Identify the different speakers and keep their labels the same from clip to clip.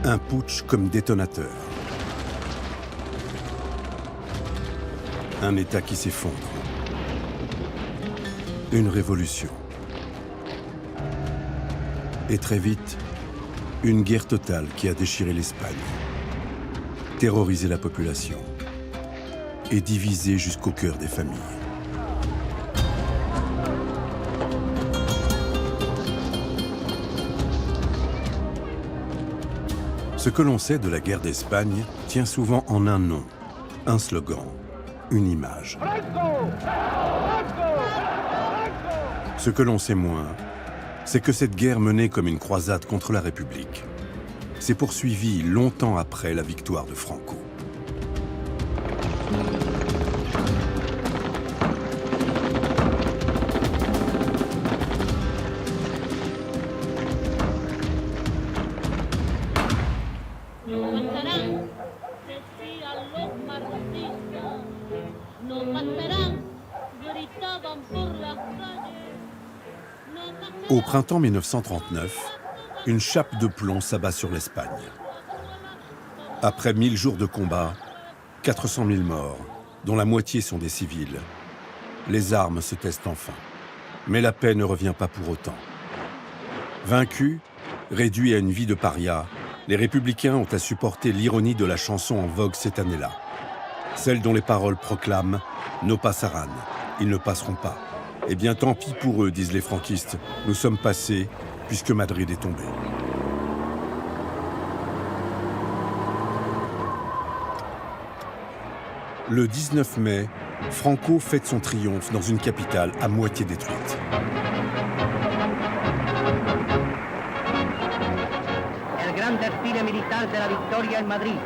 Speaker 1: Un putsch comme détonateur. Un État qui s'effondre. Une révolution. Et très vite, une guerre totale qui a déchiré l'Espagne, terrorisé la population et divisé jusqu'au cœur des familles. Ce que l'on sait de la guerre d'Espagne tient souvent en un nom, un slogan, une image. Ce que l'on sait moins, c'est que cette guerre menée comme une croisade contre la République s'est poursuivie longtemps après la victoire de Franco. Au printemps 1939, une chape de plomb s'abat sur l'Espagne. Après 1000 jours de combat, 400 000 morts, dont la moitié sont des civils, les armes se taisent enfin. Mais la paix ne revient pas pour autant. Vaincus, réduits à une vie de paria, les républicains ont à supporter l'ironie de la chanson en vogue cette année-là. Celle dont les paroles proclament « No pasarán », ils ne passeront pas. Eh bien, tant pis pour eux, disent les franquistes. Nous sommes passés, puisque Madrid est tombé. Le 19 mai, Franco fête son triomphe dans une capitale à moitié détruite.
Speaker 2: El gran desfile militar de la victoria en Madrid,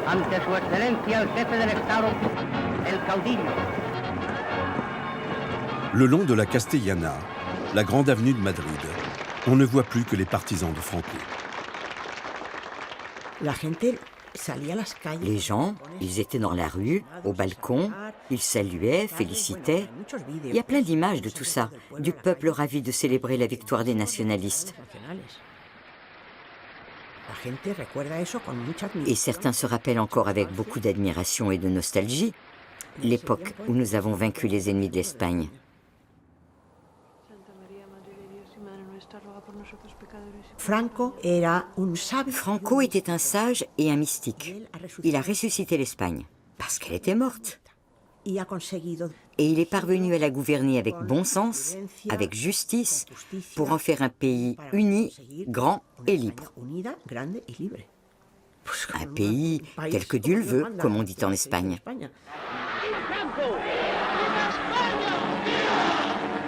Speaker 2: ante su excelencia el jefe del Estado, el caudillo.
Speaker 1: Le long de la Castellana, la grande avenue de Madrid, on ne voit plus que les partisans de Franco.
Speaker 3: Les gens, ils étaient dans la rue, au balcon, ils saluaient, félicitaient. Il y a plein d'images de tout ça, du peuple ravi de célébrer la victoire des nationalistes. Et certains se rappellent encore avec beaucoup d'admiration et de nostalgie l'époque où nous avons vaincu les ennemis de l'Espagne. Franco était un sage et un mystique. Il a ressuscité l'Espagne parce qu'elle était morte. Et il est parvenu à la gouverner avec bon sens, avec justice, pour en faire un pays uni, grand et libre. Un pays tel que Dieu le veut, comme on dit en Espagne.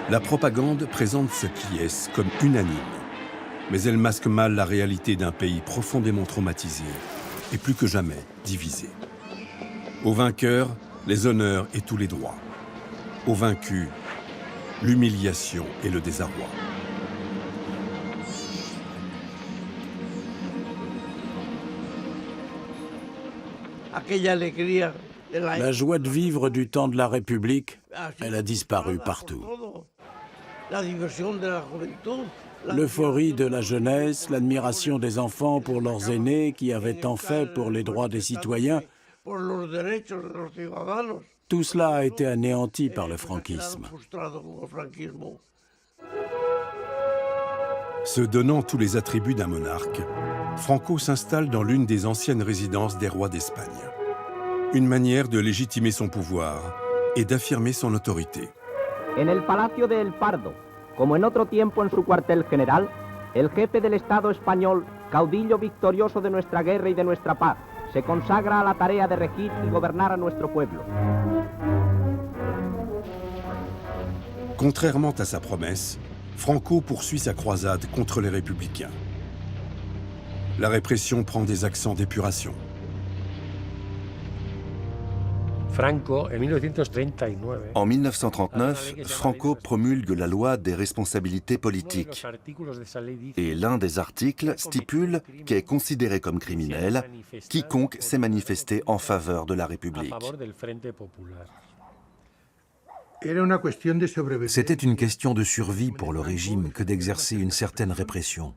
Speaker 1: La propagande présente cette pièce comme unanime. Mais elle masque mal la réalité d'un pays profondément traumatisé et plus que jamais divisé. Aux vainqueurs, les honneurs et tous les droits. Aux vaincus, l'humiliation et le désarroi.
Speaker 4: La joie de vivre du temps de la République, elle a disparu partout. L'euphorie de la jeunesse, l'admiration des enfants pour leurs aînés qui avaient tant fait pour les droits des citoyens, tout cela a été anéanti par le franquisme.
Speaker 1: Se donnant tous les attributs d'un monarque, Franco s'installe dans l'une des anciennes résidences des rois d'Espagne. Une manière de légitimer son pouvoir et d'affirmer son autorité.
Speaker 5: En el Palacio de El Pardo, como en otro tiempo en su cuartel general, el jefe del Estado español, caudillo victorioso de nuestra guerra y de nuestra paz, se consagra a la tarea de regir y gobernar a nuestro pueblo.
Speaker 1: Contrairement à sa promesse, Franco poursuit sa croisade contre les républicains. La répression prend des accents d'épuration.
Speaker 6: En 1939, Franco promulgue la loi des responsabilités politiques. Et l'un des articles stipule qu'est considéré comme criminel quiconque s'est manifesté en faveur de la République.
Speaker 7: C'était une question de survie pour le régime que d'exercer une certaine répression.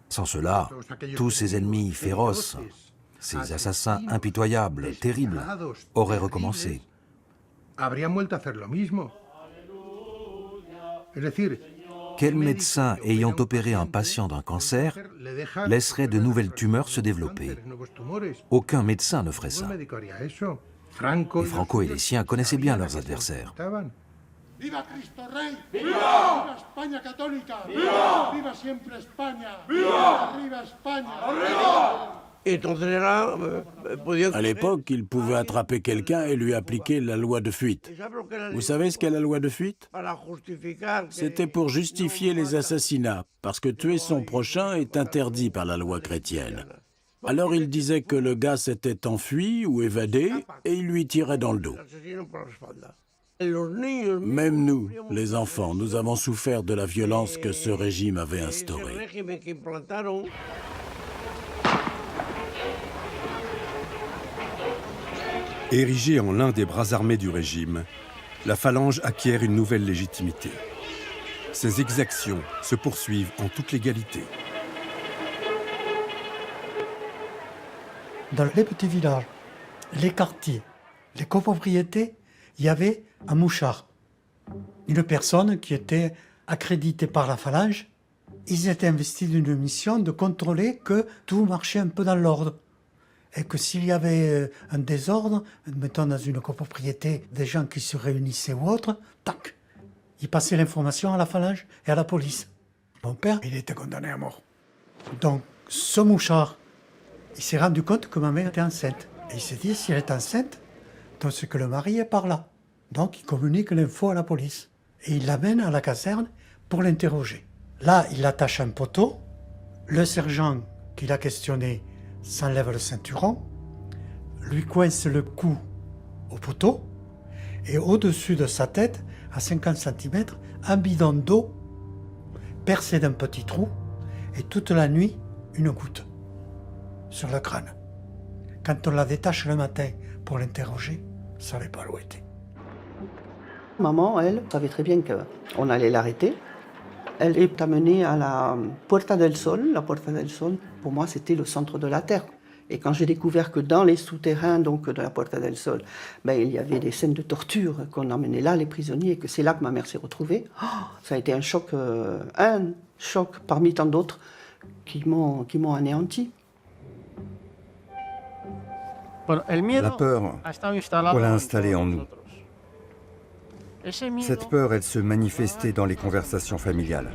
Speaker 7: Sans cela, tous ces ennemis féroces, ces assassins impitoyables, terribles, auraient recommencé. Quel médecin ayant opéré un patient d'un cancer laisserait de nouvelles tumeurs se développer? Aucun médecin ne ferait ça. Et Franco et les siens connaissaient bien leurs adversaires.
Speaker 8: ¡Viva Cristo Rey! ¡Viva! ¡Viva España católica! ¡Viva! ¡Viva siempre España! ¡Viva! ¡Arriba España!
Speaker 4: À l'époque, il pouvait attraper quelqu'un et lui appliquer la loi de fuite. Vous savez ce qu'est la loi de fuite? C'était pour justifier les assassinats, parce que tuer son prochain est interdit par la loi chrétienne. Alors il disait que le gars s'était enfui ou évadé et il lui tirait dans le dos. Même nous, les enfants, nous avons souffert de la violence que ce régime avait instaurée.
Speaker 1: Érigée en l'un des bras armés du régime, la phalange acquiert une nouvelle légitimité. Ses exactions se poursuivent en toute légalité.
Speaker 9: Dans les petits villages, les quartiers, les copropriétés, il y avait un mouchard, une personne qui était accréditée par la phalange. Ils étaient investis d'une mission de contrôler que tout marchait un peu dans l'ordre. Et que s'il y avait un désordre, mettons dans une copropriété, des gens qui se réunissaient ou autre, tac, ils passaient l'information à la phalange et à la police. Mon père, il était condamné à mort. Donc, ce mouchard, il s'est rendu compte que ma mère était enceinte. Et il s'est dit, si elle est enceinte, donc c'est que le mari est par là. Donc, il communique l'info à la police. Et il l'amène à la caserne pour l'interroger. Là, il attache un poteau. Le sergent qui l'a questionné s'enlève le ceinturon, lui coince le cou au poteau, et au-dessus de sa tête, à 50 cm, un bidon d'eau percé d'un petit trou, et toute la nuit, une goutte sur le crâne. Quand on la détache le matin pour l'interroger, elle ne savait pas où elle était.
Speaker 10: Maman, elle, savait très bien qu'on allait l'arrêter. Elle est amenée à la Puerta del Sol. La Puerta del Sol, pour moi, c'était le centre de la Terre. Et quand j'ai découvert que dans les souterrains donc, de la Puerta del Sol, il y avait des scènes de torture, qu'on emmenait là les prisonniers, et que c'est là que ma mère s'est retrouvée, ça a été un choc parmi tant d'autres qui m'ont anéanti.
Speaker 11: La peur, on l'a installée en nous. Cette peur, elle se manifestait dans les conversations familiales.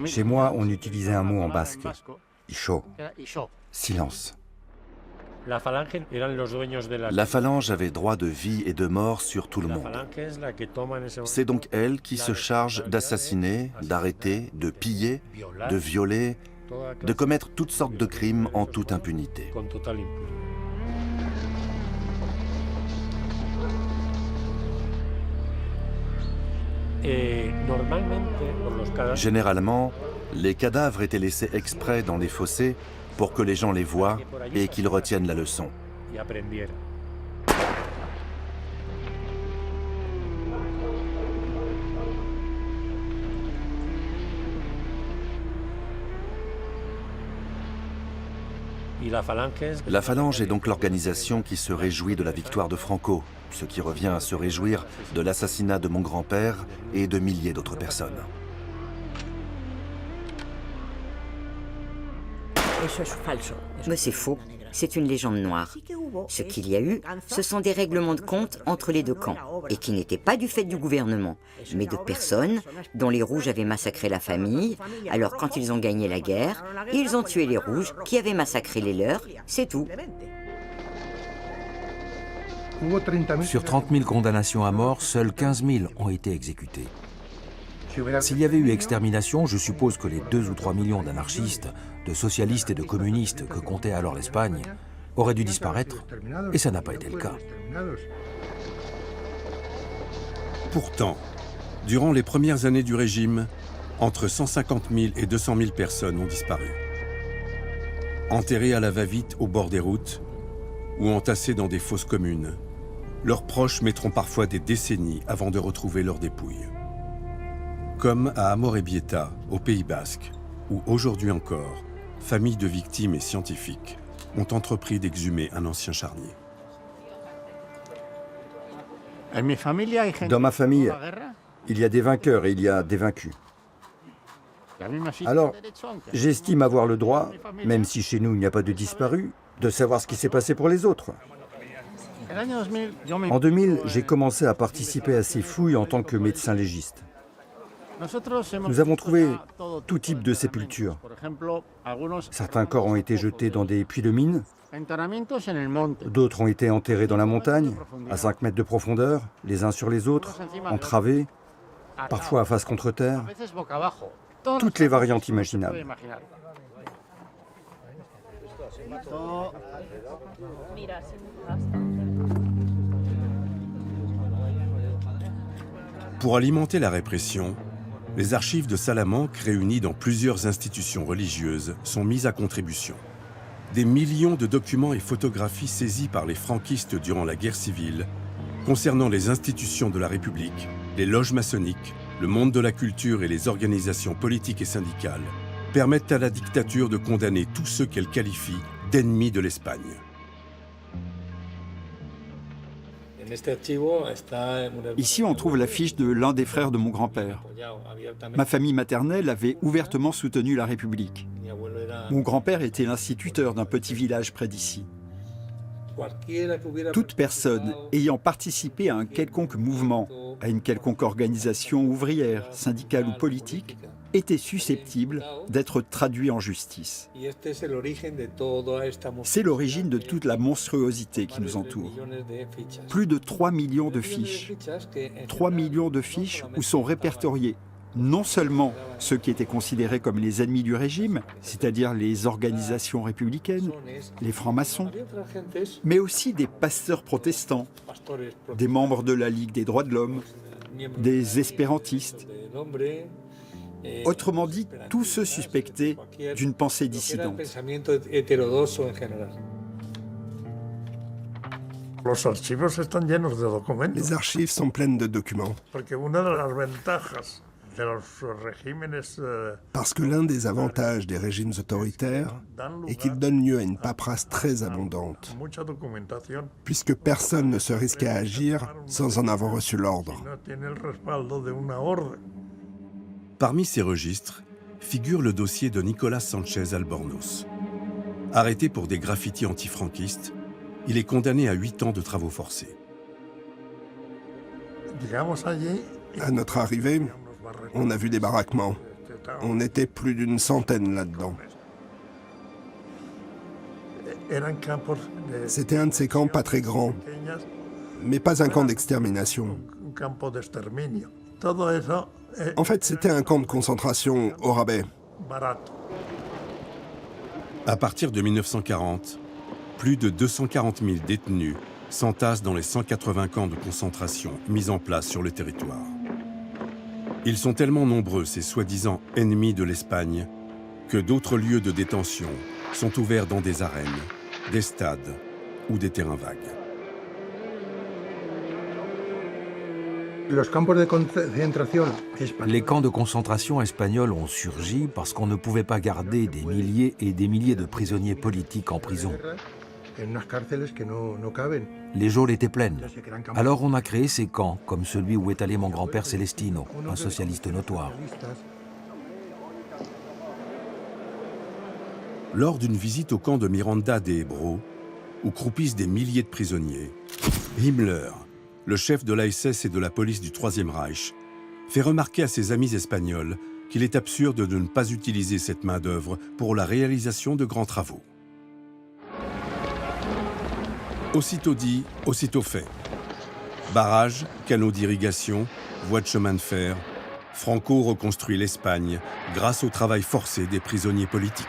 Speaker 11: Chez moi, on utilisait un mot en basque, icho, silence.
Speaker 6: La phalange avait droit de vie et de mort sur tout le monde. C'est donc elle qui se charge d'assassiner, d'arrêter, de piller, de violer, de commettre toutes sortes de crimes en toute impunité. Généralement, les cadavres étaient laissés exprès dans des fossés pour que les gens les voient et qu'ils retiennent la leçon. La phalange est donc l'organisation qui se réjouit de la victoire de Franco, ce qui revient à se réjouir de l'assassinat de mon grand-père et de milliers d'autres personnes.
Speaker 3: Mais c'est faux, c'est une légende noire. Ce qu'il y a eu, ce sont des règlements de compte entre les deux camps, et qui n'étaient pas du fait du gouvernement, mais de personnes dont les Rouges avaient massacré la famille. Alors quand ils ont gagné la guerre, ils ont tué les Rouges qui avaient massacré les leurs, c'est tout.
Speaker 7: Sur 30 000 condamnations à mort, seuls 15 000 ont été exécutés. S'il y avait eu extermination, je suppose que les 2 ou 3 millions d'anarchistes, de socialistes et de communistes que comptait alors l'Espagne auraient dû disparaître, et ça n'a pas été le cas.
Speaker 1: Pourtant, durant les premières années du régime, entre 150 000 et 200 000 personnes ont disparu. Enterrées à la va-vite au bord des routes ou entassées dans des fosses communes, leurs proches mettront parfois des décennies avant de retrouver leurs dépouilles. Comme à Amorebieta, au Pays Basque, où aujourd'hui encore, familles de victimes et scientifiques ont entrepris d'exhumer un ancien charnier.
Speaker 11: Dans ma famille, il y a des vainqueurs et il y a des vaincus. Alors, j'estime avoir le droit, même si chez nous il n'y a pas de disparus, de savoir ce qui s'est passé pour les autres. En 2000, j'ai commencé à participer à ces fouilles en tant que médecin légiste. Nous avons trouvé tout type de sépultures. Certains corps ont été jetés dans des puits de mines, d'autres ont été enterrés dans la montagne, à 5 mètres de profondeur, les uns sur les autres, entravés, parfois à face contre terre. Toutes les variantes imaginables.
Speaker 1: Pour alimenter la répression, les archives de Salamanque, réunies dans plusieurs institutions religieuses, sont mises à contribution. Des millions de documents et photographies saisis par les franquistes durant la guerre civile concernant les institutions de la République, les loges maçonniques, le monde de la culture et les organisations politiques et syndicales permettent à la dictature de condamner tous ceux qu'elle qualifie d'ennemis de l'Espagne.
Speaker 12: Ici, on trouve l'affiche de l'un des frères de mon grand-père. Ma famille maternelle avait ouvertement soutenu la République. Mon grand-père était l'instituteur d'un petit village près d'ici. Toute personne ayant participé à un quelconque mouvement, à une quelconque organisation ouvrière, syndicale ou politique, était susceptible d'être traduit en justice. C'est l'origine de toute la monstruosité qui nous entoure. Plus de 3 millions de fiches. 3 millions de fiches où sont répertoriés non seulement ceux qui étaient considérés comme les ennemis du régime, c'est-à-dire les organisations républicaines, les francs-maçons, mais aussi des pasteurs protestants, des membres de la Ligue des droits de l'homme, des espérantistes. Autrement dit, tous ceux suspectés d'une pensée dissidente.
Speaker 13: Les archives sont pleines de documents. Parce que l'un des avantages des régimes autoritaires est qu'ils donnent lieu à une paperasse très abondante, puisque personne ne se risque à agir sans en avoir reçu l'ordre.
Speaker 1: Parmi ces registres figure le dossier de Nicolas Sanchez Albornoz. Arrêté pour des graffitis antifranquistes, il est condamné à 8 ans de travaux forcés.
Speaker 13: À notre arrivée, on a vu des baraquements. On était plus d'une centaine là-dedans. C'était un de ces camps pas très grands, mais pas un camp d'extermination. En fait, c'était un camp de concentration au rabais.
Speaker 1: À partir de 1940, plus de 240 000 détenus s'entassent dans les 180 camps de concentration mis en place sur le territoire. Ils sont tellement nombreux, ces soi-disant ennemis de l'Espagne, que d'autres lieux de détention sont ouverts dans des arènes, des stades ou des terrains vagues.
Speaker 7: Les camps de concentration espagnols ont surgi parce qu'on ne pouvait pas garder des milliers et des milliers de prisonniers politiques en prison. Les geôles étaient pleines. Alors on a créé ces camps, comme celui où est allé mon grand-père Celestino, un socialiste notoire.
Speaker 1: Lors d'une visite au camp de Miranda de Ebro, où croupissent des milliers de prisonniers, Himmler, le chef de l'ASS et de la police du Troisième Reich, fait remarquer à ses amis espagnols qu'il est absurde de ne pas utiliser cette main-d'œuvre pour la réalisation de grands travaux. Aussitôt dit, aussitôt fait. Barrages, canaux d'irrigation, voies de chemin de fer, Franco reconstruit l'Espagne grâce au travail forcé des prisonniers politiques.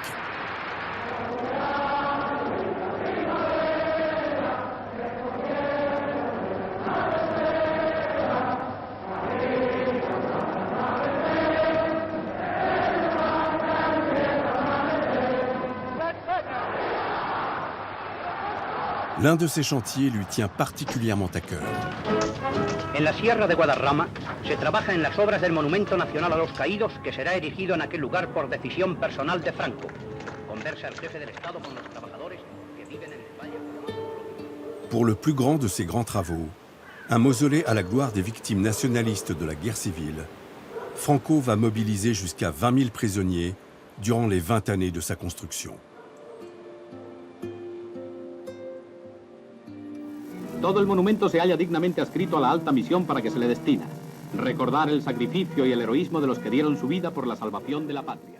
Speaker 1: L'un de ces chantiers lui tient particulièrement à cœur.
Speaker 2: En la Sierra de Guadarrama Se trabaja en las obras del Monumento Nacional a los Caídos que será erigido en aquel lugar por decisión personal de Franco. Conversa el jefe del Estado con los trabajadores que viven en el valle.
Speaker 1: Pour le plus grand de ces grands travaux, un mausolée à la gloire des victimes nationalistes de la guerre civile, Franco va mobiliser jusqu'à 20 000 prisonniers durant les 20 années de sa construction.
Speaker 14: Todo el monumento se halla dignamente adscrito a la alta misión para que se le destina. Recordar el sacrificio y el heroísmo de los que dieron su vida por la salvación de la patria.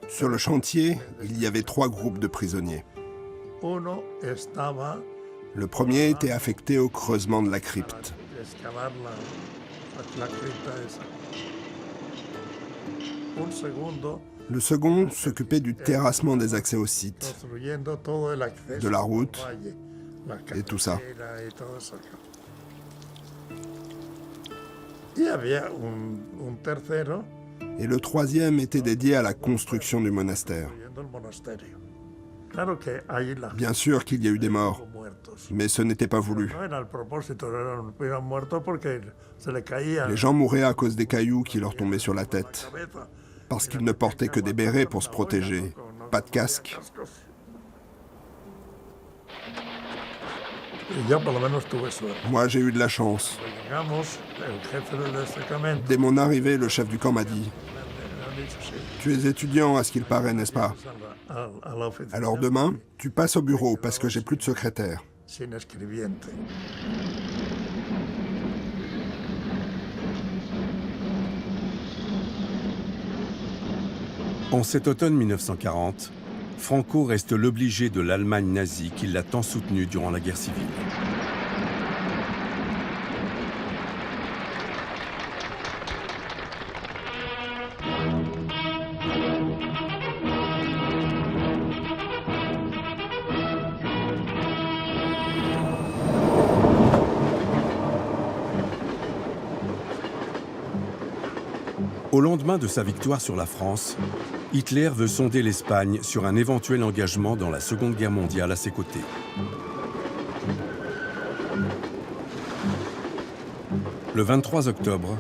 Speaker 13: Sur le chantier, il y avait 3 groupes de prisonniers. Le premier était affecté au creusement de la crypte. Le second s'occupait du terrassement des accès au site, de la route et tout ça. Et le troisième était dédié à la construction du monastère. Bien sûr qu'il y a eu des morts, mais ce n'était pas voulu. Les gens mouraient à cause des cailloux qui leur tombaient sur la tête, parce qu'ils ne portaient que des bérets pour se protéger, pas de casque. Moi, j'ai eu de la chance. Dès mon arrivée, le chef du camp m'a dit « Tu es étudiant à ce qu'il paraît, n'est-ce pas? Alors demain, tu passes au bureau parce que j'ai plus de secrétaire. »
Speaker 1: En cet automne 1940, Franco reste l'obligé de l'Allemagne nazie qui l'a tant soutenu durant la guerre civile. Au lendemain de sa victoire sur la France, Hitler veut sonder l'Espagne sur un éventuel engagement dans la Seconde Guerre mondiale à ses côtés. Le 23 octobre,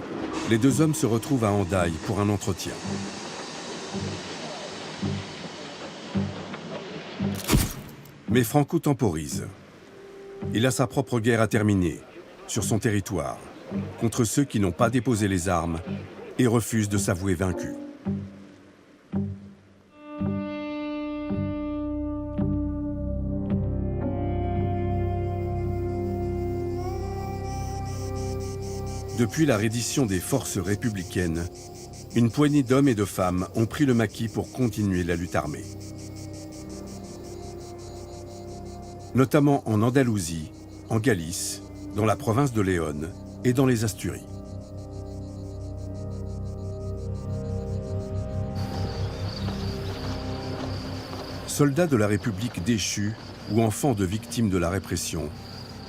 Speaker 1: les deux hommes se retrouvent à Hendaye pour un entretien. Mais Franco temporise. Il a sa propre guerre à terminer, sur son territoire, contre ceux qui n'ont pas déposé les armes et refuse de s'avouer vaincu. Depuis la reddition des forces républicaines, une poignée d'hommes et de femmes ont pris le maquis pour continuer la lutte armée. Notamment en Andalousie, en Galice, dans la province de Léon et dans les Asturies. Soldats de la République déchus ou enfants de victimes de la répression,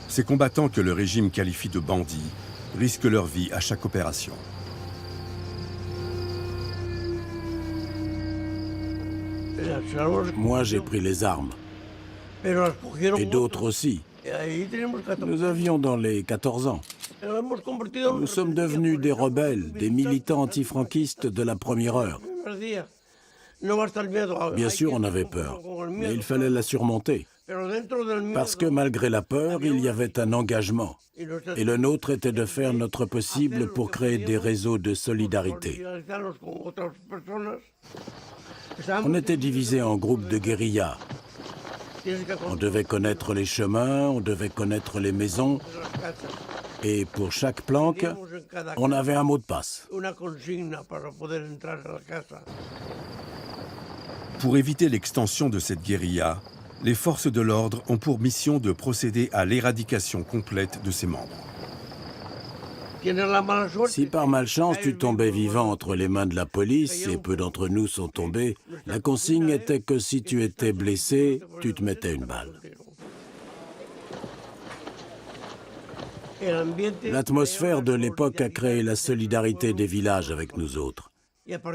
Speaker 1: ces combattants que le régime qualifie de bandits risquent leur vie à chaque opération.
Speaker 4: Moi, j'ai pris les armes. Et d'autres aussi. Nous avions dans les 14 ans. Nous sommes devenus des rebelles, des militants antifranquistes de la première heure. Bien sûr, on avait peur, mais il fallait la surmonter. Parce que malgré la peur, il y avait un engagement. Et le nôtre était de faire notre possible pour créer des réseaux de solidarité. On était divisés en groupes de guérilla. On devait connaître les chemins, on devait connaître les maisons. Et pour chaque planque, on avait un mot de passe.
Speaker 1: Pour éviter l'extension de cette guérilla, les forces de l'ordre ont pour mission de procéder à l'éradication complète de ses membres.
Speaker 4: Si par malchance tu tombais vivant entre les mains de la police, et peu d'entre nous sont tombés, la consigne était que si tu étais blessé, tu te mettais une balle. L'atmosphère de l'époque a créé la solidarité des villages avec nous autres.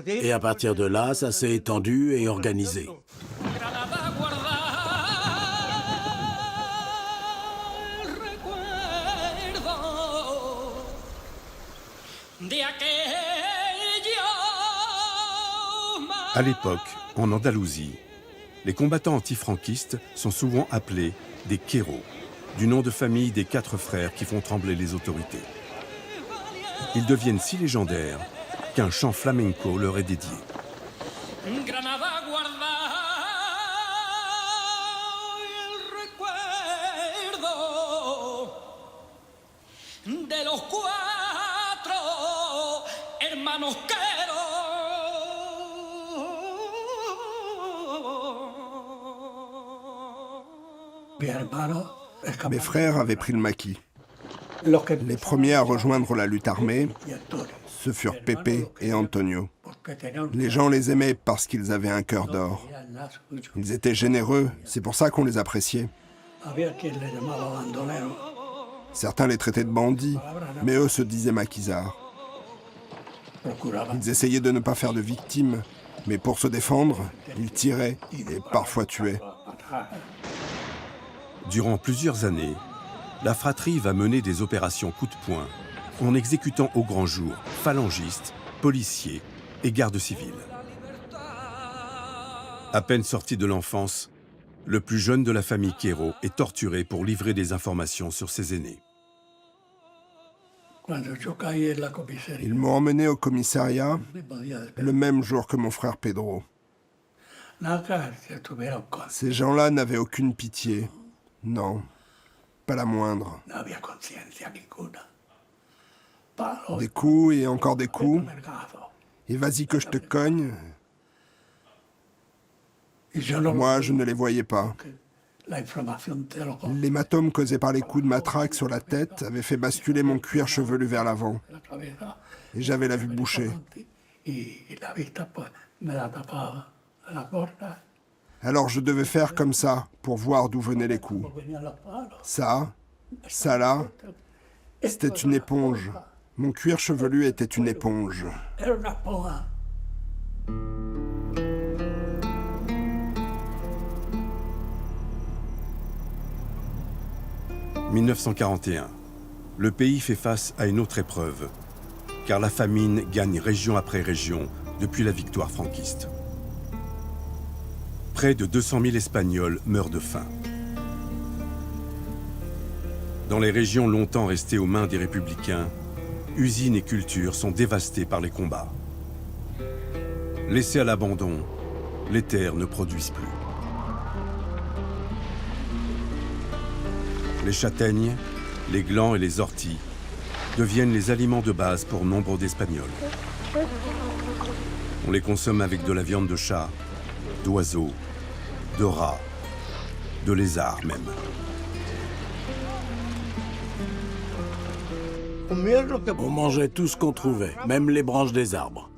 Speaker 4: Et à partir de là, ça s'est étendu et organisé.
Speaker 1: À l'époque, en Andalousie, les combattants antifranquistes sont souvent appelés des Quero, du nom de famille des 4 frères qui font trembler les autorités. Ils deviennent si légendaires qu'un chant flamenco leur est dédié.
Speaker 13: Mes frères avaient pris le maquis. Les premiers à rejoindre la lutte armée, ce furent Pepe et Antonio. Les gens les aimaient parce qu'ils avaient un cœur d'or. Ils étaient généreux, c'est pour ça qu'on les appréciait. Certains les traitaient de bandits, mais eux se disaient maquisards. Ils essayaient de ne pas faire de victimes, mais pour se défendre, ils tiraient et parfois tuaient.
Speaker 1: Durant plusieurs années, la fratrie va mener des opérations coup de poing en exécutant au grand jour phalangistes, policiers et gardes civils. À peine sorti de l'enfance, le plus jeune de la famille Quero est torturé pour livrer des informations sur ses aînés.
Speaker 13: Ils m'ont emmené au commissariat le même jour que mon frère Pedro. Ces gens-là n'avaient aucune pitié. Non, pas la moindre. Des coups et encore des coups. Et vas-y que je te cogne. Moi, je ne les voyais pas. L'hématome causé par les coups de matraque sur la tête avait fait basculer mon cuir chevelu vers l'avant. Et j'avais la vue bouchée. Alors je devais faire comme ça pour voir d'où venaient les coups. Ça là, c'était une éponge. Mon cuir chevelu était une éponge.
Speaker 1: 1941. Le pays fait face à une autre épreuve, car la famine gagne région après région depuis la victoire franquiste. Près de 200 000 Espagnols meurent de faim. Dans les régions longtemps restées aux mains des républicains, usines et cultures sont dévastées par les combats. Laissées à l'abandon, les terres ne produisent plus. Les châtaignes, les glands et les orties deviennent les aliments de base pour nombre d'Espagnols. On les consomme avec de la viande de chat, d'oiseaux, de rats, de lézards même.
Speaker 4: On mangeait tout ce qu'on trouvait, même les branches des arbres.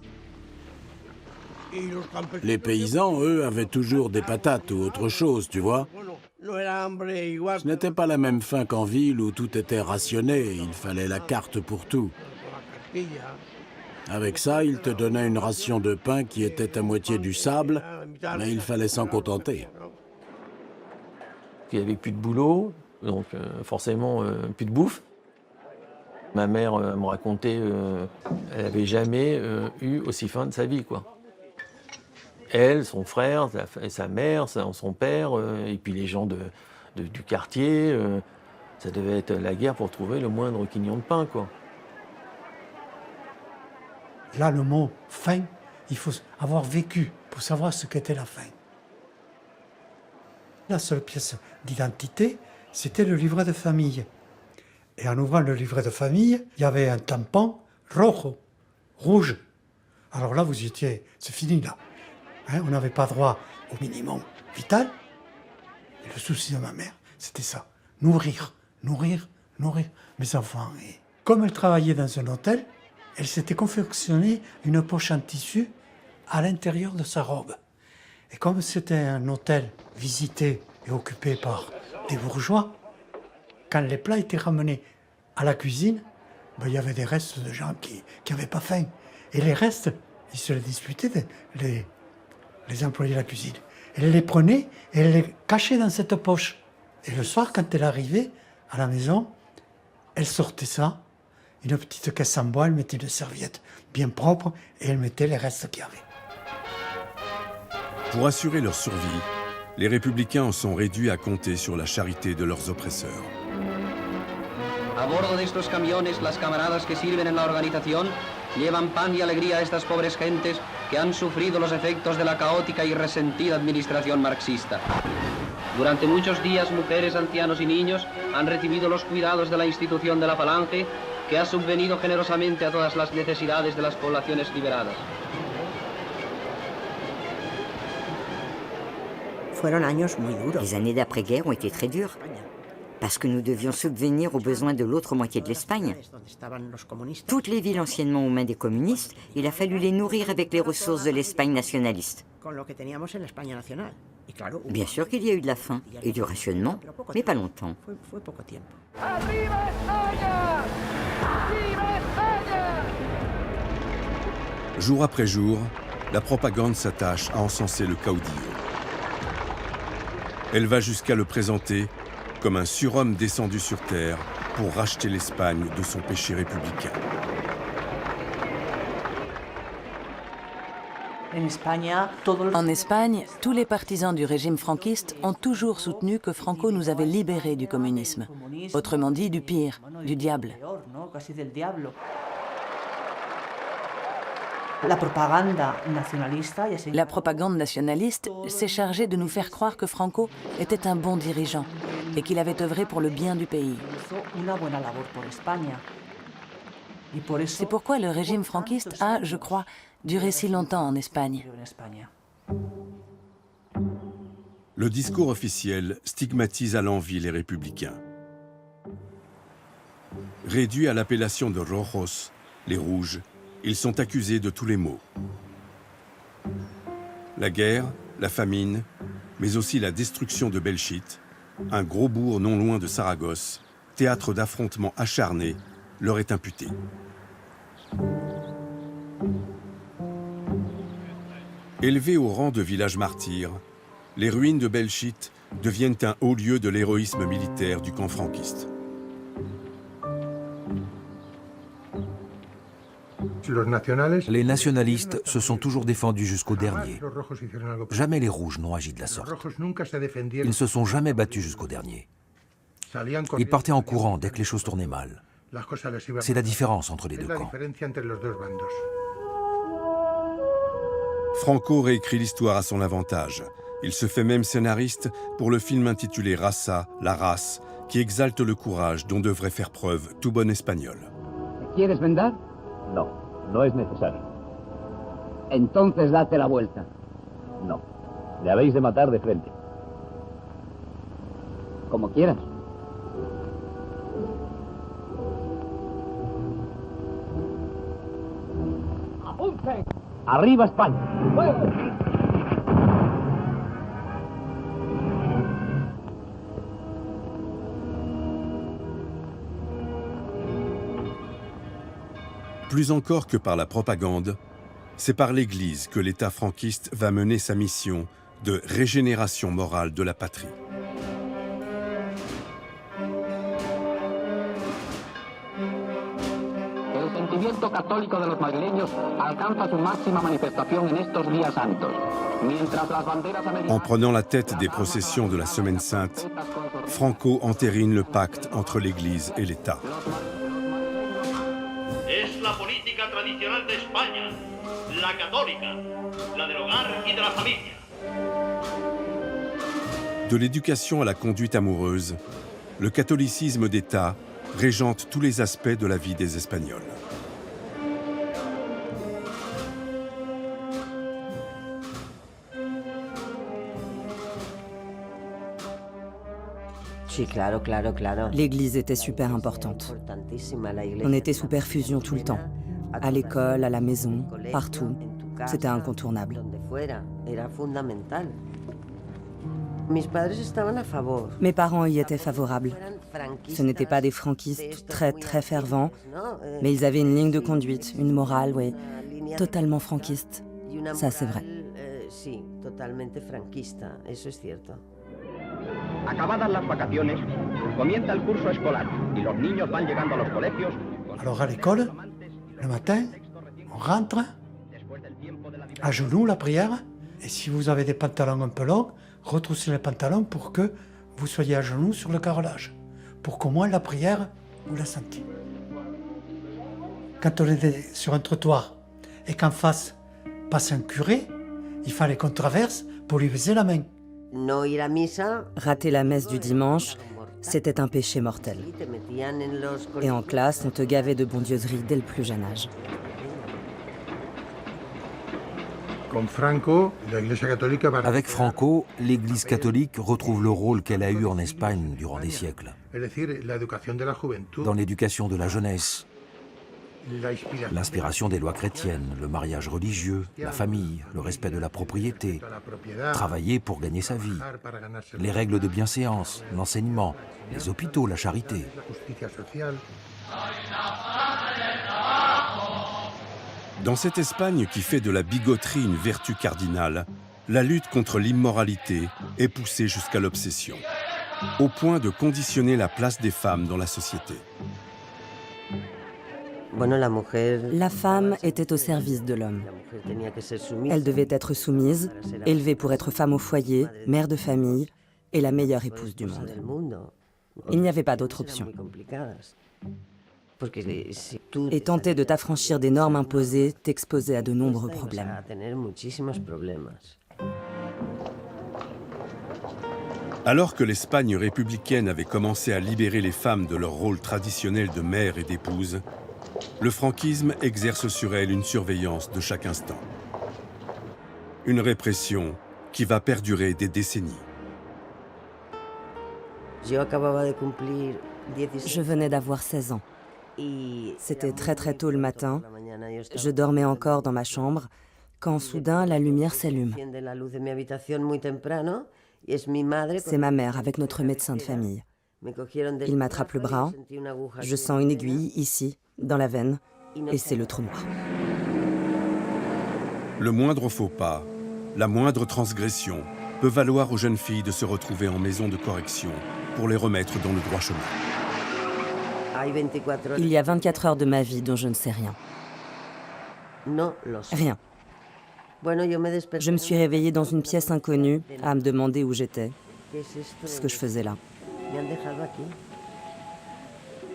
Speaker 4: Les paysans, eux, avaient toujours des patates ou autre chose, tu vois. Ce n'était pas la même faim qu'en ville où tout était rationné, il fallait la carte pour tout. Avec ça, ils te donnaient une ration de pain qui était à moitié du sable, mais il fallait s'en contenter.
Speaker 15: Il n'y avait plus de boulot, donc forcément plus de bouffe. Ma mère me racontait elle n'avait jamais eu aussi faim de sa vie, quoi. Elle, son frère, sa mère, son père, et puis les gens du quartier, ça devait être la guerre pour trouver le moindre quignon de pain, quoi.
Speaker 9: Là, le mot « faim », il faut avoir vécu pour savoir ce qu'était la faim. La seule pièce d'identité, c'était le livret de famille. Et en ouvrant le livret de famille, il y avait un tampon rojo, rouge. Alors là, vous y étiez, c'est fini là. Hein, on n'avait pas droit au minimum vital. Et le souci de ma mère, c'était ça. Nourrir, nourrir, nourrir mes enfants. Et comme elle travaillait dans un hôtel, elle s'était confectionnée une poche en tissu à l'intérieur de sa robe. Et comme c'était un hôtel visité et occupé par des bourgeois, quand les plats étaient ramenés à la cuisine, ben, il y avait des restes de gens qui n'avaient pas faim. Et les restes, ils se les disputaient, les employés de la cuisine. Elle les prenait et elle les cachait dans cette poche. Et le soir, quand elle arrivait à la maison, elle sortait ça, une petite caisse en bois, elle mettait une serviette bien propre et elle mettait les restes qu'il y avait.
Speaker 1: Pour assurer leur survie, les républicains en sont réduits à compter sur la charité de leurs oppresseurs.
Speaker 2: A bordo de estos camiones, las camaradas que sirven en la organización llevan pan y alegría a estas pobres gentes que han sufrido los efectos de la caótica y resentida administración marxista. Durante muchos días, mujeres, ancianos y niños han recibido los cuidados de la institución de la Falange, que ha subvenido generosamente a todas las necesidades de las poblaciones liberadas.
Speaker 3: Les années d'après-guerre ont été très dures, parce que nous devions subvenir aux besoins de l'autre moitié de l'Espagne. Toutes les villes anciennement aux mains des communistes, il a fallu les nourrir avec les ressources de l'Espagne nationaliste. Bien sûr qu'il y a eu de la faim et du rationnement, mais pas longtemps.
Speaker 1: Jour après jour, la propagande s'attache à encenser le caudillo. Elle va jusqu'à le présenter comme un surhomme descendu sur terre pour racheter l'Espagne de son péché républicain.
Speaker 16: En Espagne, tous les partisans du régime franquiste ont toujours soutenu que Franco nous avait libérés du communisme, autrement dit du pire, du diable. La propagande nationaliste s'est chargée de nous faire croire que Franco était un bon dirigeant et qu'il avait œuvré pour le bien du pays. C'est pourquoi le régime franquiste a, je crois, duré si longtemps en Espagne.
Speaker 1: Le discours officiel stigmatise à l'envi les républicains. Réduits à l'appellation de rojos, les rouges, ils sont accusés de tous les maux. La guerre, la famine, mais aussi la destruction de Belchite, un gros bourg non loin de Saragosse, théâtre d'affrontements acharnés, leur est imputé. Élevés au rang de village martyr, les ruines de Belchite deviennent un haut lieu de l'héroïsme militaire du camp franquiste.
Speaker 7: Les nationalistes se sont toujours défendus jusqu'au dernier. Jamais les rouges n'ont agi de la sorte. Ils ne se sont jamais battus jusqu'au dernier. Ils partaient en courant dès que les choses tournaient mal. C'est la différence entre les deux camps.
Speaker 1: Franco réécrit l'histoire à son avantage. Il se fait même scénariste pour le film intitulé Raza, la race, qui exalte le courage dont devrait faire preuve tout bon espagnol.
Speaker 2: ¿Quieres vender?
Speaker 14: No, no es necesario.
Speaker 2: Entonces date la vuelta.
Speaker 14: No, le habéis de matar de frente.
Speaker 2: Como quieras.
Speaker 14: ¡Apunten! ¡Arriba España! ¡Fuego!
Speaker 1: Plus encore que par la propagande, c'est par l'Église que l'État franquiste va mener sa mission de régénération morale de la patrie.
Speaker 14: El sentimiento católico de los madrileños alcanza su máxima manifestación en estos días santos. Mientras las banderas americanas...
Speaker 1: En prenant la tête des processions de la Semaine Sainte, Franco entérine le pacte entre l'Église et l'État.
Speaker 17: Es la política tradicional de España, la católica, la del hogar y de la familia.
Speaker 1: De l'éducation à la conduite amoureuse, le catholicisme d'État régente tous les aspects de la vie des Espagnols.
Speaker 16: L'église était super importante. On était sous perfusion tout le temps. À l'école, à la maison, partout. C'était incontournable. Mes parents y étaient favorables. Ce n'étaient pas des franquistes très très fervents, mais ils avaient une ligne de conduite, une morale, oui, totalement franquiste. Ça, c'est vrai.
Speaker 2: Acabadas las vacaciones, comienza el curso escolar y los niños van llegando a los colegios.
Speaker 9: Alors à l'école, le matin, on rentre, à genoux la prière, Et si vous avez des pantalons un peu longs, retroussez les pantalons pour que vous soyez à genoux sur le carrelage, pour qu'au moins la prière, vous la sentiez. Quand on était sur un trottoir et qu'en face passe un curé, il fallait qu'on traverse pour lui baiser la main.
Speaker 16: Rater la messe du dimanche, c'était un péché mortel. Et en classe, on te gavait de bondieuserie dès le plus jeune âge.
Speaker 7: Avec Franco, l'Église catholique retrouve le rôle qu'elle a eu en Espagne durant des siècles. Dans l'éducation de la jeunesse, l'inspiration des lois chrétiennes, le mariage religieux, la famille, le respect de la propriété, travailler pour gagner sa vie, les règles de bienséance, l'enseignement, les hôpitaux, la charité.
Speaker 1: Dans cette Espagne qui fait de la bigoterie une vertu cardinale, la lutte contre l'immoralité est poussée jusqu'à l'obsession, au point de conditionner la place des femmes dans la société.
Speaker 16: La femme était au service de l'homme. Elle devait être soumise, élevée pour être femme au foyer, mère de famille et la meilleure épouse du monde. Il n'y avait pas d'autre option. Et tenter de t'affranchir des normes imposées t'exposait à de nombreux problèmes.
Speaker 1: Alors que l'Espagne républicaine avait commencé à libérer les femmes de leur rôle traditionnel de mère et d'épouse, le franquisme exerce sur elles une surveillance de chaque instant. Une répression qui va perdurer des décennies.
Speaker 16: Je venais d'avoir 16 ans. C'était très très tôt le matin. Je dormais encore dans ma chambre quand soudain la lumière s'allume. C'est ma mère avec notre médecin de famille. Il m'attrape le bras. Je sens une aiguille ici, dans la veine, et c'est le trou noir.
Speaker 1: Le moindre faux pas, la moindre transgression peut valoir aux jeunes filles de se retrouver en maison de correction pour les remettre dans le droit chemin.
Speaker 16: Il y a 24 heures de ma vie dont je ne sais rien. Rien. Je me suis réveillée dans une pièce inconnue, à me demander où j'étais, ce que je faisais là.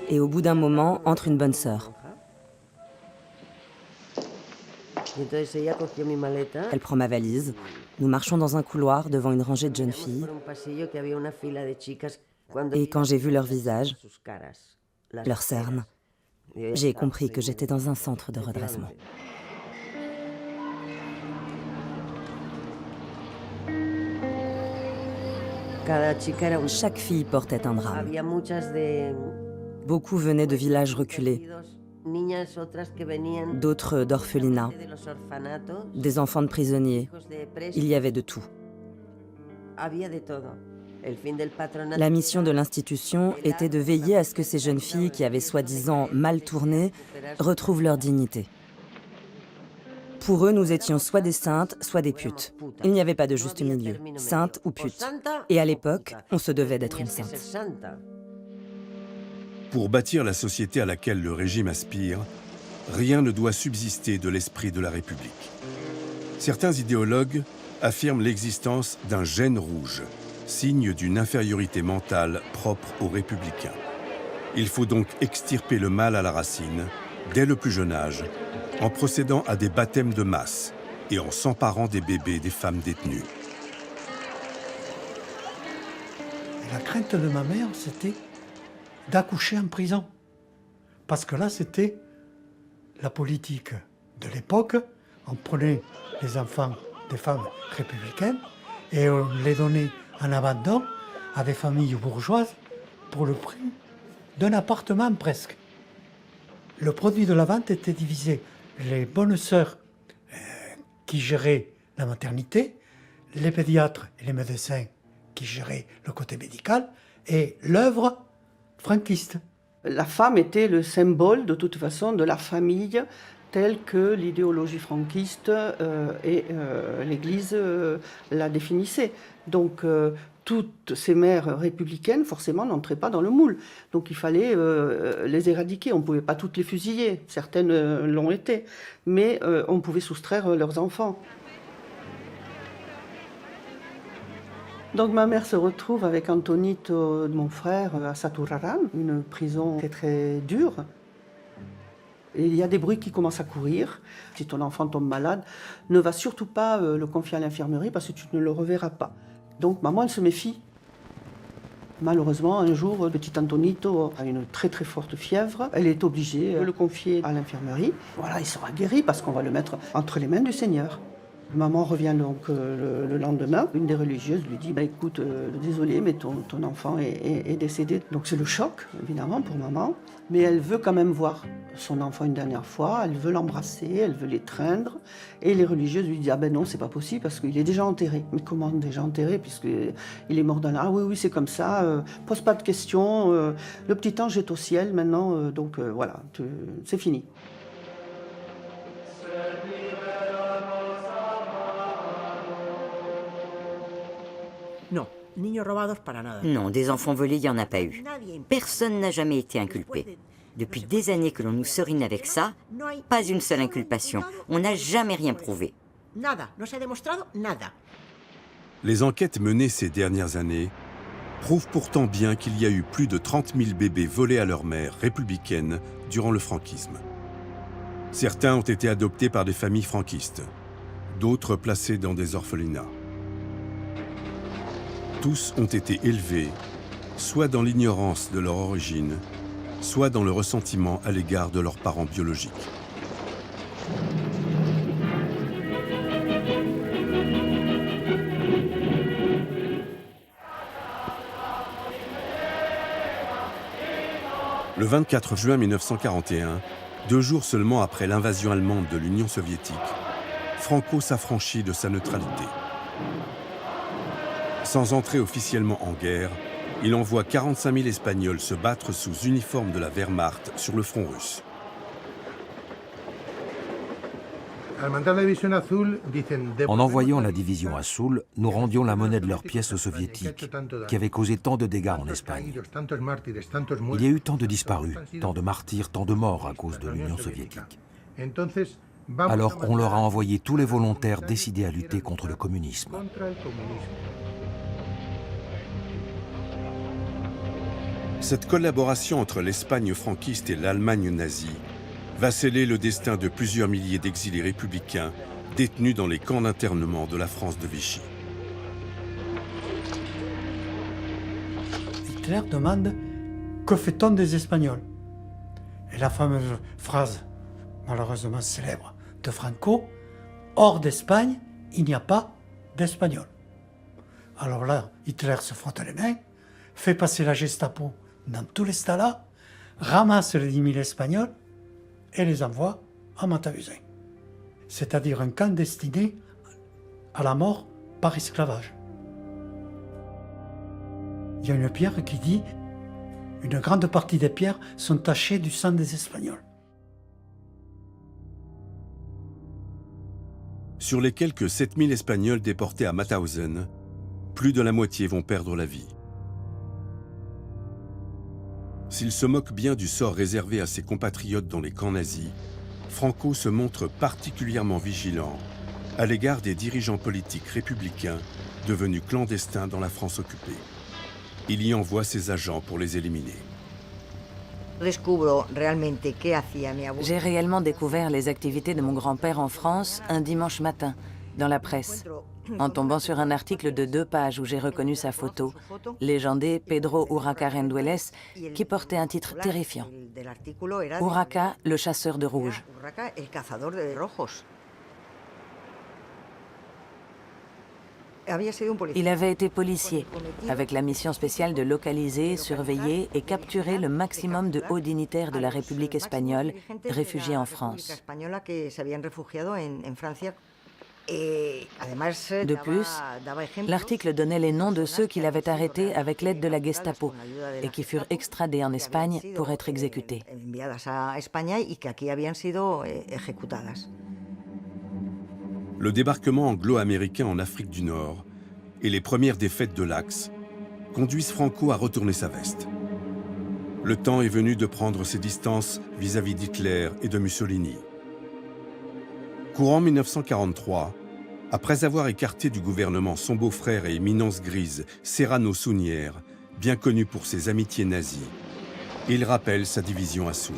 Speaker 16: Et au bout d'un moment, entre une bonne sœur. Elle prend ma valise. Nous marchons dans un couloir devant une rangée de jeunes filles. Et quand j'ai vu leur visage, leurs cernes, j'ai compris que j'étais dans un centre de redressement. Chaque fille portait un drame. Beaucoup venaient de villages reculés, d'autres d'orphelinats, des enfants de prisonniers. Il y avait de tout. La mission de l'institution était de veiller à ce que ces jeunes filles qui avaient soi-disant mal tourné retrouvent leur dignité. Pour eux, nous étions soit des saintes, soit des putes. Il n'y avait pas de juste milieu, sainte ou pute. Et à l'époque, on se devait d'être une sainte.
Speaker 1: Pour bâtir la société à laquelle le régime aspire, rien ne doit subsister de l'esprit de la République. Certains idéologues affirment l'existence d'un gène rouge, signe d'une infériorité mentale propre aux républicains. Il faut donc extirper le mal à la racine, dès le plus jeune âge, en procédant à des baptêmes de masse et en s'emparant des bébés des femmes détenues.
Speaker 9: Et la crainte de ma mère, c'était d'accoucher en prison. Parce que là, c'était la politique de l'époque. On prenait les enfants des femmes républicaines et on les donnait en abandon à des familles bourgeoises pour le prix d'un appartement presque. Le produit de la vente était divisé. Les bonnes sœurs qui géraient la maternité, les pédiatres et les médecins qui géraient le côté médical, et l'œuvre franquiste.
Speaker 10: La femme était le symbole, de toute façon, de la famille telle que l'idéologie franquiste et l'Église la définissait. Donc, toutes ces mères républicaines, forcément, n'entraient pas dans le moule. Donc, il fallait les éradiquer. On ne pouvait pas toutes les fusiller. Certaines l'ont été. Mais on pouvait soustraire leurs enfants. Donc ma mère se retrouve avec Antonito, mon frère, à Saturaran, une prison très très dure. Et il y a des bruits qui commencent à courir. Si ton enfant tombe malade, ne va surtout pas le confier à l'infirmerie parce que tu ne le reverras pas. Donc maman, elle se méfie. Malheureusement, un jour, le petit Antonito a une très très forte fièvre. Elle est obligée de le confier à l'infirmerie. Voilà, il sera guéri parce qu'on va le mettre entre les mains du Seigneur. Maman revient donc le lendemain. Une des religieuses lui dit écoute, désolé, mais ton enfant est décédé. Donc c'est le choc, évidemment, pour maman. Mais elle veut quand même voir son enfant une dernière fois. Elle veut l'embrasser, elle veut l'étreindre. Et les religieuses lui disent non, c'est pas possible parce qu'il est déjà enterré. Mais comment déjà enterré puisqu'il est mort d'un an? Ah oui, c'est comme ça. Pose pas de questions. Le petit ange est au ciel maintenant. Donc voilà, c'est fini.
Speaker 3: Non, des enfants volés, il n'y en a pas eu. Personne n'a jamais été inculpé. Depuis des années que l'on nous serine avec ça, pas une seule inculpation. On n'a jamais rien prouvé.
Speaker 1: Les enquêtes menées ces dernières années prouvent pourtant bien qu'il y a eu plus de 30 000 bébés volés à leur mère républicaine durant le franquisme. Certains ont été adoptés par des familles franquistes, d'autres placés dans des orphelinats. Tous ont été élevés, soit dans l'ignorance de leur origine, soit dans le ressentiment à l'égard de leurs parents biologiques. Le 24 juin 1941, 2 jours seulement après l'invasion allemande de l'Union soviétique, Franco s'affranchit de sa neutralité. Sans entrer officiellement en guerre, il envoie 45 000 Espagnols se battre sous uniforme de la Wehrmacht sur le front russe.
Speaker 7: En envoyant la division à Soule, nous rendions la monnaie de leurs pièces aux Soviétiques, qui avaient causé tant de dégâts en Espagne. Il y a eu tant de disparus, tant de martyrs, tant de morts à cause de l'Union soviétique. Alors on leur a envoyé tous les volontaires décidés à lutter contre le communisme.
Speaker 1: Cette collaboration entre l'Espagne franquiste et l'Allemagne nazie va sceller le destin de plusieurs milliers d'exilés républicains détenus dans les camps d'internement de la France de Vichy.
Speaker 9: Hitler demande « Que fait-on des Espagnols ?» Et la fameuse phrase, malheureusement célèbre, de Franco, « Hors d'Espagne, il n'y a pas d'Espagnols. » Alors là, Hitler se frotte les mains, fait passer la Gestapo dans tous les Stalas, ramasse les 10 000 Espagnols et les envoie à Mauthausen. C'est-à-dire un camp destiné à la mort par esclavage. Il y a une pierre qui dit « Une grande partie des pierres sont tachées du sang des Espagnols. »
Speaker 1: Sur les quelques 7000 Espagnols déportés à Mauthausen, plus de la moitié vont perdre la vie. S'il se moque bien du sort réservé à ses compatriotes dans les camps nazis, Franco se montre particulièrement vigilant à l'égard des dirigeants politiques républicains devenus clandestins dans la France occupée. Il y envoie ses agents pour les éliminer.
Speaker 16: J'ai réellement découvert les activités de mon grand-père en France un dimanche matin, dans la presse, en tombant sur un article de 2 pages où j'ai reconnu sa photo, légendé Pedro Urraca Rendueles, qui portait un titre terrifiant. Urraca, le chasseur de rouge. Il avait été policier, avec la mission spéciale de localiser, surveiller et capturer le maximum de hauts dignitaires de la République espagnole réfugiés en France. De plus, l'article donnait les noms de ceux qu'il avait arrêtés avec l'aide de la Gestapo et qui furent extradés en Espagne pour être exécutés.
Speaker 1: Le débarquement anglo-américain en Afrique du Nord et les premières défaites de l'Axe conduisent Franco à retourner sa veste. Le temps est venu de prendre ses distances vis-à-vis d'Hitler et de Mussolini. Courant 1943, Après avoir écarté du gouvernement son beau-frère et éminence grise, Serrano Suñer, bien connu pour ses amitiés nazies, il rappelle sa division à Soule.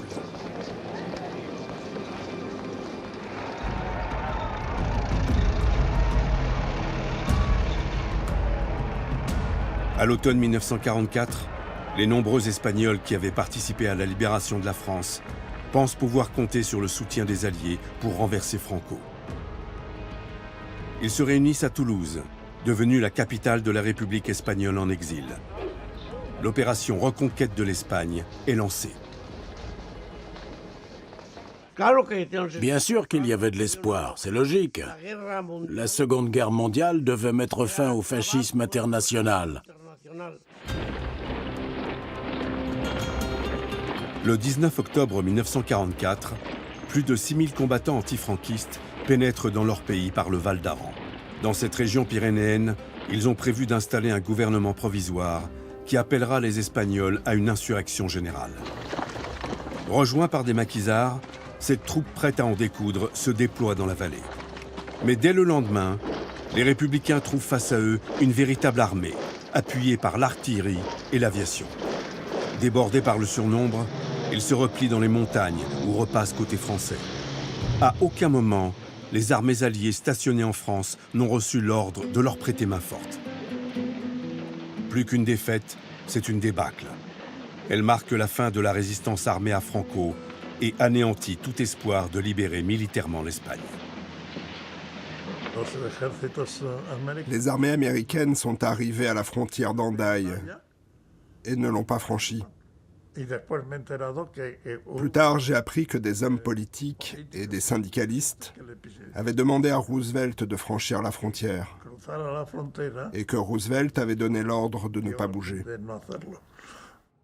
Speaker 1: À l'automne 1944, les nombreux Espagnols qui avaient participé à la libération de la France pensent pouvoir compter sur le soutien des Alliés pour renverser Franco. Ils se réunissent à Toulouse, devenue la capitale de la République espagnole en exil. L'opération Reconquête de l'Espagne est lancée.
Speaker 4: Bien sûr qu'il y avait de l'espoir, c'est logique. La Seconde Guerre mondiale devait mettre fin au fascisme international.
Speaker 1: Le 19 octobre 1944, plus de 6000 combattants antifranquistes pénètrent dans leur pays par le Val d'Aran. Dans cette région pyrénéenne, ils ont prévu d'installer un gouvernement provisoire qui appellera les Espagnols à une insurrection générale. Rejoints par des maquisards, cette troupe prête à en découdre se déploie dans la vallée. Mais dès le lendemain, les républicains trouvent face à eux une véritable armée, appuyée par l'artillerie et l'aviation. Débordés par le surnombre, ils se replient dans les montagnes ou repassent côté français. À aucun moment, les armées alliées stationnées en France n'ont reçu l'ordre de leur prêter main forte. Plus qu'une défaite, c'est une débâcle. Elle marque la fin de la résistance armée à Franco et anéantit tout espoir de libérer militairement l'Espagne.
Speaker 13: Les armées américaines sont arrivées à la frontière d'Hendaye et ne l'ont pas franchie. Plus tard, j'ai appris que des hommes politiques et des syndicalistes avaient demandé à Roosevelt de franchir la frontière et que Roosevelt avait donné l'ordre de ne pas bouger.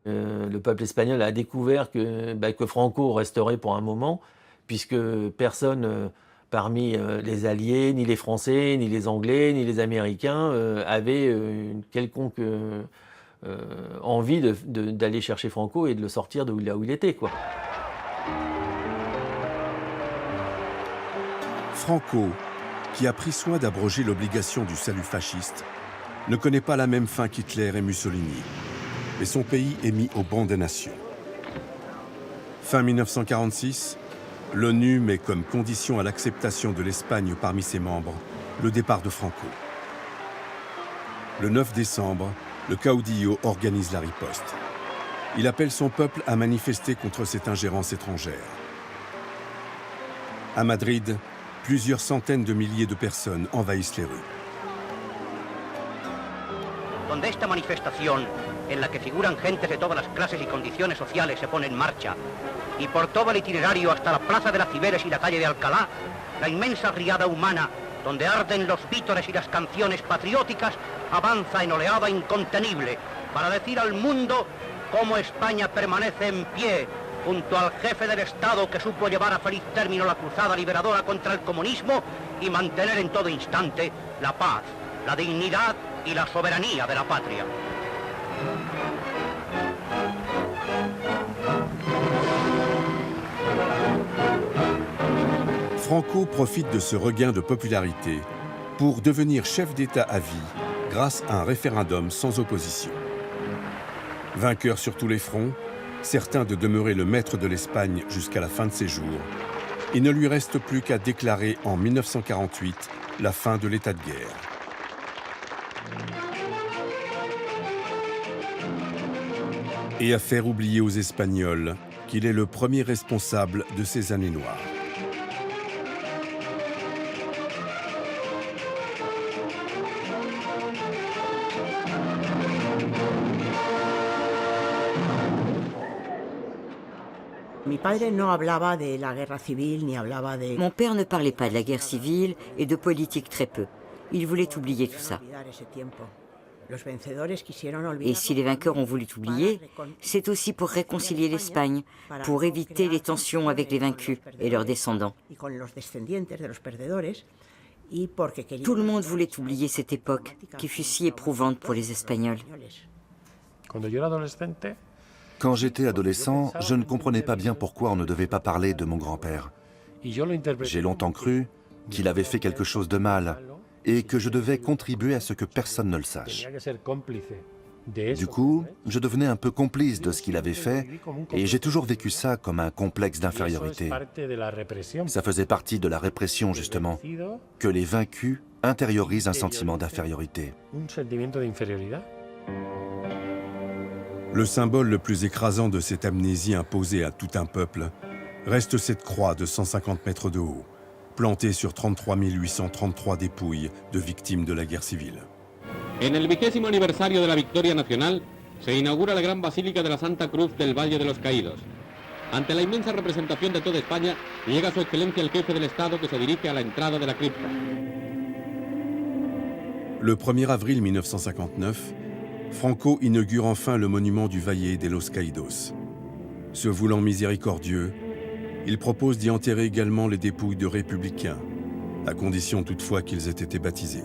Speaker 15: Le peuple espagnol a découvert que Franco resterait pour un moment, puisque personne parmi les Alliés, ni les Français, ni les Anglais, ni les Américains avait une quelconque envie d'aller chercher Franco et de le sortir de là où il était, quoi.
Speaker 1: Franco, qui a pris soin d'abroger l'obligation du salut fasciste, ne connaît pas la même fin qu'Hitler et Mussolini, mais son pays est mis au banc des nations. Fin 1946, l'ONU met comme condition à l'acceptation de l'Espagne parmi ses membres le départ de Franco. Le 9 décembre, le caudillo organise la riposte. Il appelle son peuple à manifester contre cette ingérence étrangère. À Madrid, plusieurs centaines de milliers de personnes envahissent les rues.
Speaker 18: Donde esta manifestación, en la que figuran gentes de todas las clases y condiciones sociales, se pone en marcha, y por todo el itinerario hasta la Plaza de las Ciberes y la calle de Alcalá, la inmensa riada humana, donde arden los vítores y las canciones patrióticas, avanza en oleada incontenible para decir al mundo cómo España permanece en pie junto al jefe del Estado que supo llevar a feliz término la cruzada liberadora contra el comunismo y mantener en todo instante la paz, la dignidad y la soberanía de la patria.
Speaker 1: Franco profite de ce regain de popularité pour devenir chef d'État à vie grâce à un référendum sans opposition. Vainqueur sur tous les fronts, certain de demeurer le maître de l'Espagne jusqu'à la fin de ses jours, il ne lui reste plus qu'à déclarer en 1948 la fin de l'état de guerre. Et à faire oublier aux Espagnols qu'il est le premier responsable de ces années noires.
Speaker 3: Mon père ne parlait pas de la guerre civile et de politique très peu. Il voulait oublier tout ça. Et si les vainqueurs ont voulu oublier, c'est aussi pour réconcilier l'Espagne, pour éviter les tensions avec les vaincus et leurs descendants. Tout le monde voulait oublier cette époque qui fut si éprouvante pour les Espagnols.
Speaker 6: Quand j'étais adolescent, je ne comprenais pas bien pourquoi on ne devait pas parler de mon grand-père. J'ai longtemps cru qu'il avait fait quelque chose de mal, et que je devais contribuer à ce que personne ne le sache. Du coup, je devenais un peu complice de ce qu'il avait fait et j'ai toujours vécu ça comme un complexe d'infériorité. Ça faisait partie de la répression, justement, que les vaincus intériorisent un sentiment d'infériorité.
Speaker 1: Le symbole le plus écrasant de cette amnésie imposée à tout un peuple reste cette croix de 150 mètres de haut, plantée sur 33 833 dépouilles de victimes de la guerre civile.
Speaker 14: En el 20º aniversario de la victoria nacional, se inaugura la gran basílica de la Santa Cruz del Valle de los Caídos. Ante la inmensa representación de toda España, llega su excelencia el jefe del Estado que se dirige a la entrada de la cripta.
Speaker 1: Le 1er avril 1959, Franco inaugure enfin le monument du Valle de los Caídos. Se voulant miséricordieux, il propose d'y enterrer également les dépouilles de républicains, à condition toutefois qu'ils aient été baptisés.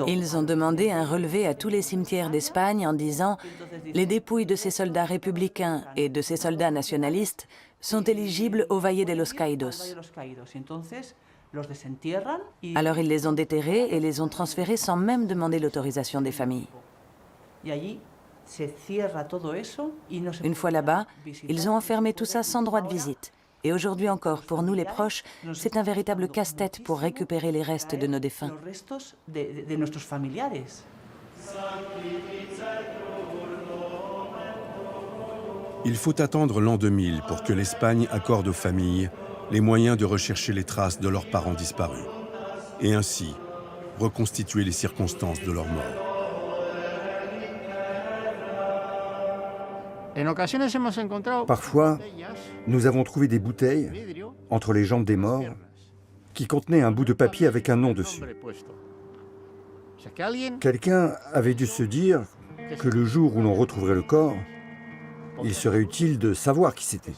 Speaker 16: Ils ont demandé un relevé à tous les cimetières d'Espagne en disant « Les dépouilles de ces soldats républicains et de ces soldats nationalistes sont éligibles au Valle de los Caídos ». Alors ils les ont déterrés et les ont transférés sans même demander l'autorisation des familles. Une fois là-bas, ils ont enfermé tout ça sans droit de visite. Et aujourd'hui encore, pour nous les proches, c'est un véritable casse-tête pour récupérer les restes de nos défunts.
Speaker 1: Il faut attendre l'an 2000 pour que l'Espagne accorde aux familles les moyens de rechercher les traces de leurs parents disparus, et ainsi reconstituer les circonstances de leur mort.
Speaker 11: Parfois, nous avons trouvé des bouteilles entre les jambes des morts qui contenaient un bout de papier avec un nom dessus. Quelqu'un avait dû se dire que le jour où l'on retrouverait le corps, il serait utile de savoir qui c'était.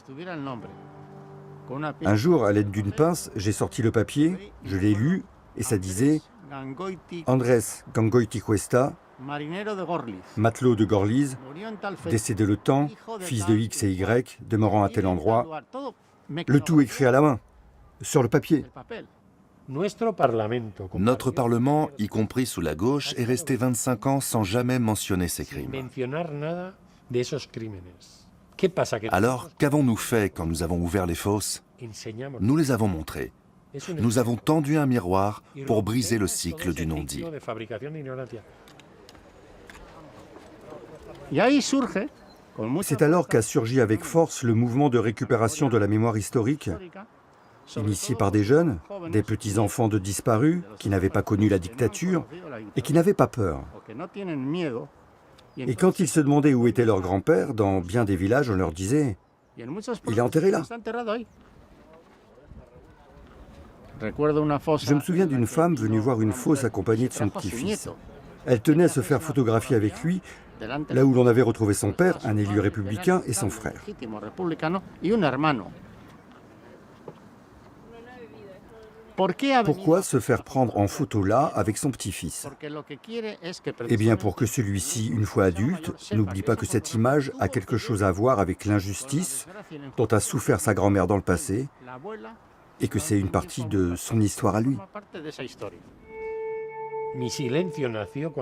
Speaker 11: Un jour, à l'aide d'une pince, j'ai sorti le papier, je l'ai lu et ça disait « Andrés Gangoiticuesta, matelot de Gorliz, décédé le temps, fils de X et Y, demeurant à tel endroit, le tout écrit à la main, sur le papier. »
Speaker 6: Notre Parlement, y compris sous la gauche, est resté 25 ans sans jamais mentionner ces crimes. Alors, qu'avons-nous fait quand nous avons ouvert les fosses? Nous les avons montrées. Nous avons tendu un miroir pour briser le cycle du non-dit.
Speaker 11: C'est alors qu'a surgi avec force le mouvement de récupération de la mémoire historique, initié par des jeunes, des petits-enfants de disparus qui n'avaient pas connu la dictature et qui n'avaient pas peur. Et quand ils se demandaient où était leur grand-père, dans bien des villages, on leur disait « Il est enterré là ». Je me souviens d'une femme venue voir une fosse accompagnée de son petit-fils. Elle tenait à se faire photographier avec lui, là où l'on avait retrouvé son père, un élu républicain, et son frère. Pourquoi se faire prendre en photo là avec son petit-fils? Eh bien pour que celui-ci, une fois adulte, n'oublie pas que cette image a quelque chose à voir avec l'injustice dont a souffert sa grand-mère dans le passé et que c'est une partie de son histoire à lui.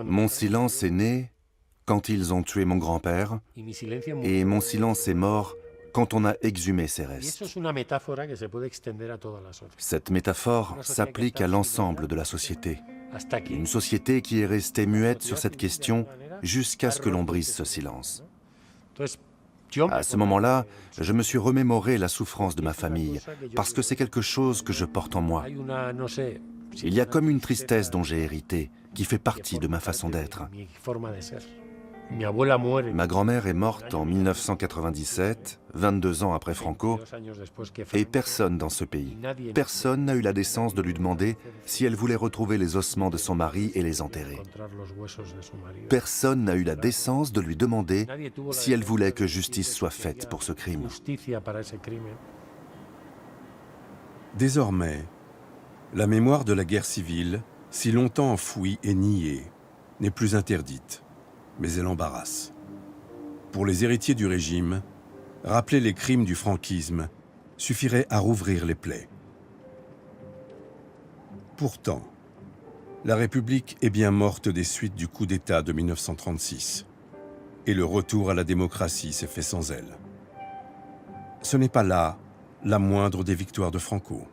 Speaker 6: Mon silence est né quand ils ont tué mon grand-père et mon silence est mort quand on a exhumé ses restes. Cette métaphore s'applique à l'ensemble de la société. Une société qui est restée muette sur cette question jusqu'à ce que l'on brise ce silence. À ce moment-là, je me suis remémoré la souffrance de ma famille, parce que c'est quelque chose que je porte en moi. Il y a comme une tristesse dont j'ai hérité, qui fait partie de ma façon d'être. Ma grand-mère est morte en 1997, 22 ans après Franco, et personne dans ce pays, personne n'a eu la décence de lui demander si elle voulait retrouver les ossements de son mari et les enterrer. Personne n'a eu la décence de lui demander si elle voulait que justice soit faite pour ce crime.
Speaker 1: Désormais, la mémoire de la guerre civile, si longtemps enfouie et niée, n'est plus interdite. Mais elle embarrasse. Pour les héritiers du régime, rappeler les crimes du franquisme suffirait à rouvrir les plaies. pourtant, la République est bien morte des suites du coup d'État de 1936. Et le retour à la démocratie s'est fait sans elle. Ce n'est pas là la moindre des victoires de Franco.